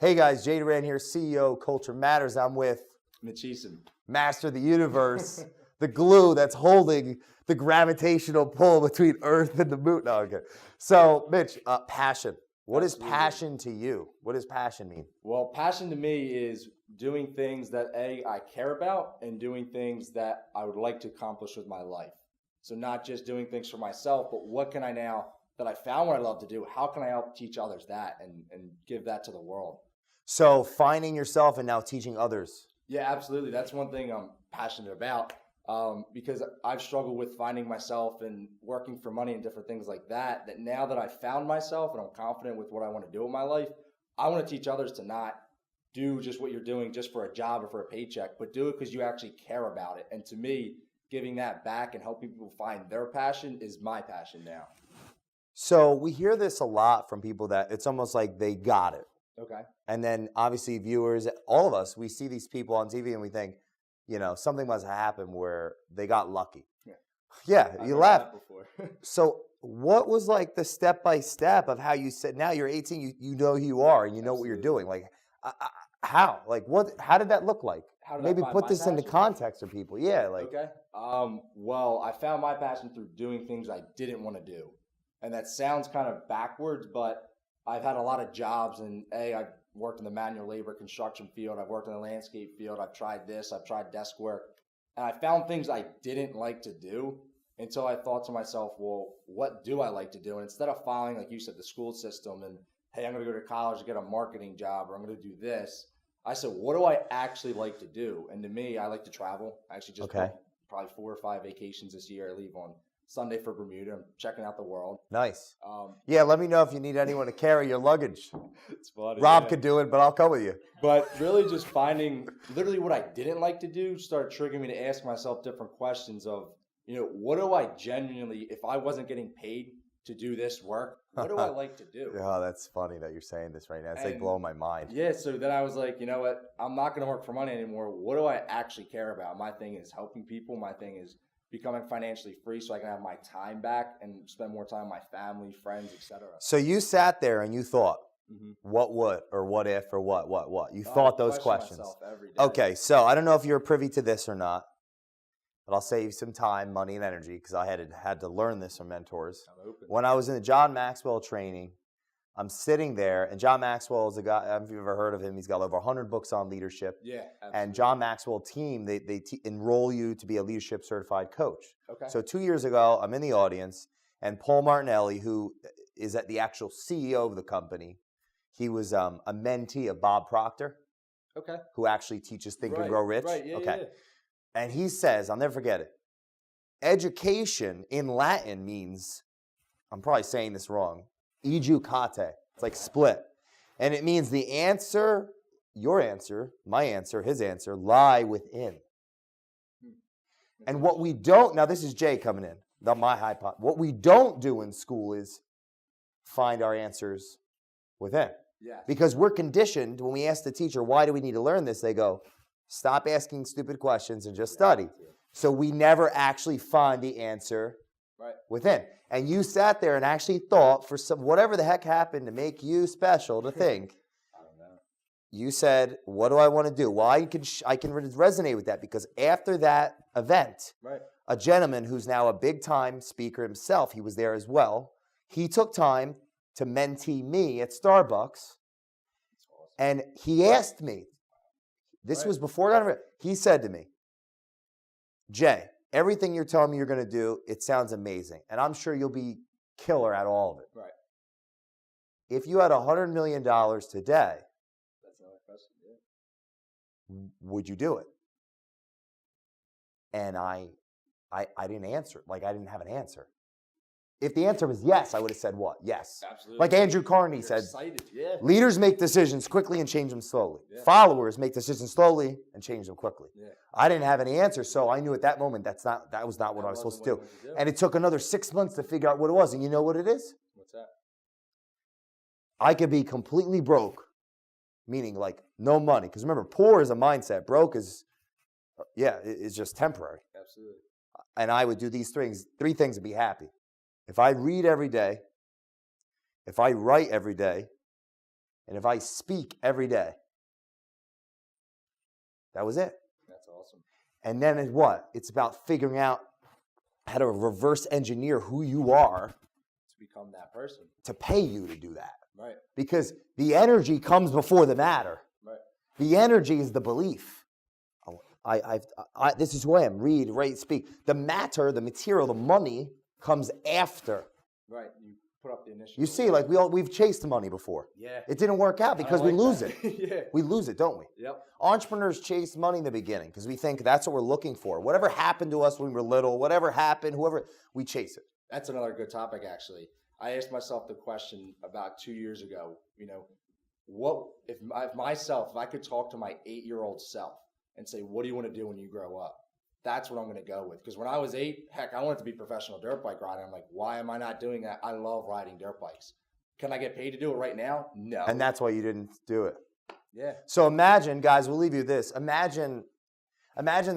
Hey guys, Jay Doran here, CEO Culture Matters. I'm with Mitchell Eason. Master of the Universe, the glue that's holding the gravitational pull between Earth and the moon. No, okay. So, Mitch, passion. What is passion to you? What does passion mean? Well, passion to me is doing things that I care about and doing things that I would like to accomplish with my life. So not just doing things for myself, but what can I now that I found what I love to do, how can I help teach others that and give that to the world? So finding yourself and now teaching others. Yeah, absolutely. That's one thing I'm passionate about because I've struggled with finding myself and working for money and different things like that, that now that I've found myself and I'm confident with what I want to do in my life, I want to teach others to not do just what you're doing just for a job or for a paycheck, but do it because you actually care about it. And to me, giving that back and helping people find their passion is my passion now. So we hear this a lot from people that it's almost like they got it. Okay. And then obviously viewers, all of us, we see these people on TV and we think, you know, something must have happened where they got lucky. Yeah, you laugh. So what was like the step-by-step of how you said, now you're 18, you know who you are and you know what you're doing? Like, how? Like, how did that look like? Maybe put this into context for people. Yeah, like. Okay. Well, I found my passion through doing things I didn't want to do. And that sounds kind of backwards, but I've had a lot of jobs, and I've worked in the manual labor construction field. I've worked in the landscape field. I've tried this. I've tried desk work. And I found things I didn't like to do until I thought to myself, well, what do I like to do? And instead of following, like you said, the school system and, hey, I'm going to go to college to get a marketing job, or I'm going to do this, I said, what do I actually like to do? And to me, I like to travel. I actually just booked probably 4 or 5 vacations this year. I leave on Sunday for Bermuda. I'm checking out the world. Nice. Yeah, let me know if you need anyone to carry your luggage. It's funny. Rob could do it, but I'll come with you. But really just finding literally what I didn't like to do started triggering me to ask myself different questions of, you know, what do I genuinely, if I wasn't getting paid to do this work, what do I like to do? Oh, that's funny that you're saying this right now. It's like blowing my mind. Yeah, so then I was like, you know what? I'm not going to work for money anymore. What do I actually care about? My thing is helping people. My thing is becoming financially free so I can have my time back and spend more time with my family, friends, etc. So you sat there and you thought, what would, or what if, or what? You thought those questions. Every day. Okay, so I don't know if you're privy to this or not, but I'll save some time, money, and energy because I had to learn this from mentors. When I was in the John Maxwell training, I'm sitting there, and John Maxwell is a guy, I don't know if you've ever heard of him. He's got over 100 books on leadership. Yeah, absolutely. And John Maxwell team, they enroll you to be a leadership certified coach. Okay. So 2 years ago, I'm in the audience, and Paul Martinelli, who is the actual CEO of the company, he was a mentee of Bob Proctor, who actually teaches Think and Grow Rich. Right, yeah, yeah. And he says, I'll never forget it, education in Latin means, I'm probably saying this wrong, educate. It's like split. And it means the answer, your answer, my answer, his answer, lie within. And what we don't, now this is Jay coming in, not my hypothesis. What we don't do in school is find our answers within. Yes. Because we're conditioned, when we ask the teacher, why do we need to learn this? They go, stop asking stupid questions and just study. So we never actually find the answer within. And you sat there and actually thought for some, whatever the heck happened to make you special to think. I don't know. You said, what do I want to do? Well, I can resonate with that because after that event, a gentleman who's now a big-time speaker himself, he was there as well, he took time to mentee me at Starbucks, and he asked me, this was before, he said to me, Jay, everything you're telling me you're going to do, it sounds amazing, and I'm sure you'll be killer at all of it. Right. If you had $100 million today, that's another question, would you do it? And I didn't answer. Like, I didn't have an answer. If the answer was yes, I would have said what? Yes. Absolutely. Like Andrew Carnegie said, excited. Leaders make decisions quickly and change them slowly. Followers make decisions slowly and change them quickly. I didn't have any answer, so I knew at that moment that was not what I was supposed to do. And it took another 6 months to figure out what it was. And you know what it is? What's that? I could be completely broke, meaning like no money. Because remember, poor is a mindset. Broke is, it's just temporary. Absolutely. And I would do these three things and be happy. If I read every day, if I write every day, And if I speak every day, that was it. That's awesome. And then it's what? It's about figuring out how to reverse engineer who you are to become that person, to pay you to do that. Right. Because the energy comes before the matter. Right. The energy is the belief. This is who I am. Read, write, speak. The matter, the material, the money comes after. Right. You put up the initiative. You see, like we've chased money before. Yeah. It didn't work out because we lose that. it. Yeah. We lose it, don't we? Yep. Entrepreneurs chase money in the beginning because we think that's what we're looking for. Whatever happened to us when we were little, whatever happened, whoever, we chase it. That's another good topic, actually. I asked myself the question about 2 years ago, what if I could talk to my 8-year-old self and say, what do you want to do when you grow up? That's what I'm going to go with. Because when I was 8, heck, I wanted to be a professional dirt bike rider. I'm like, why am I not doing that? I love riding dirt bikes. Can I get paid to do it right now? No. And that's why you didn't do it. Yeah. So imagine, guys, we'll leave you with this. Imagine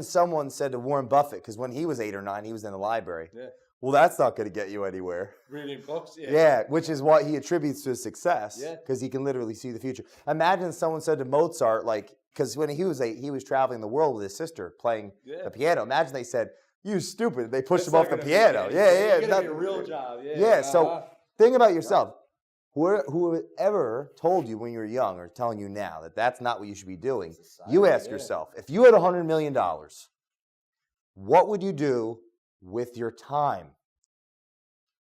someone said to Warren Buffett, because when he was 8 or 9, he was in the library. Yeah. Well, that's not going to get you anywhere. Reading books? Yeah. Yeah, which is what he attributes to his success. Yeah. Because he can literally see the future. Imagine someone said to Mozart, because when he was 8, he was traveling the world with his sister playing the piano. Imagine they said, "You stupid." They pushed him off the piano. Yeah. It's going to be a real job. Yeah. Yeah, so think about yourself. Whoever told you when you were young or telling you now that that's not what you should be doing, you ask yourself, if you had $100 million, what would you do with your time?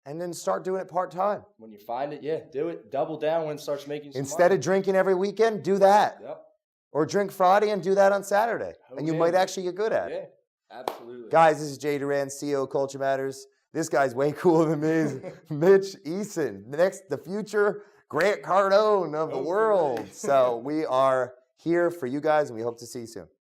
And then start doing it part-time. When you find it, do it. Double down when it starts making some Instead money. of drinking every weekend, do that. Yep. Or drink Friday and do that on Saturday. And you might actually get good at it. Yeah, absolutely. Guys, this is Jay Doran, CEO of Culture Matters. This guy's way cooler than me. Mitch Eason, the future Grant Cardone of the world. So we are here for you guys, and we hope to see you soon.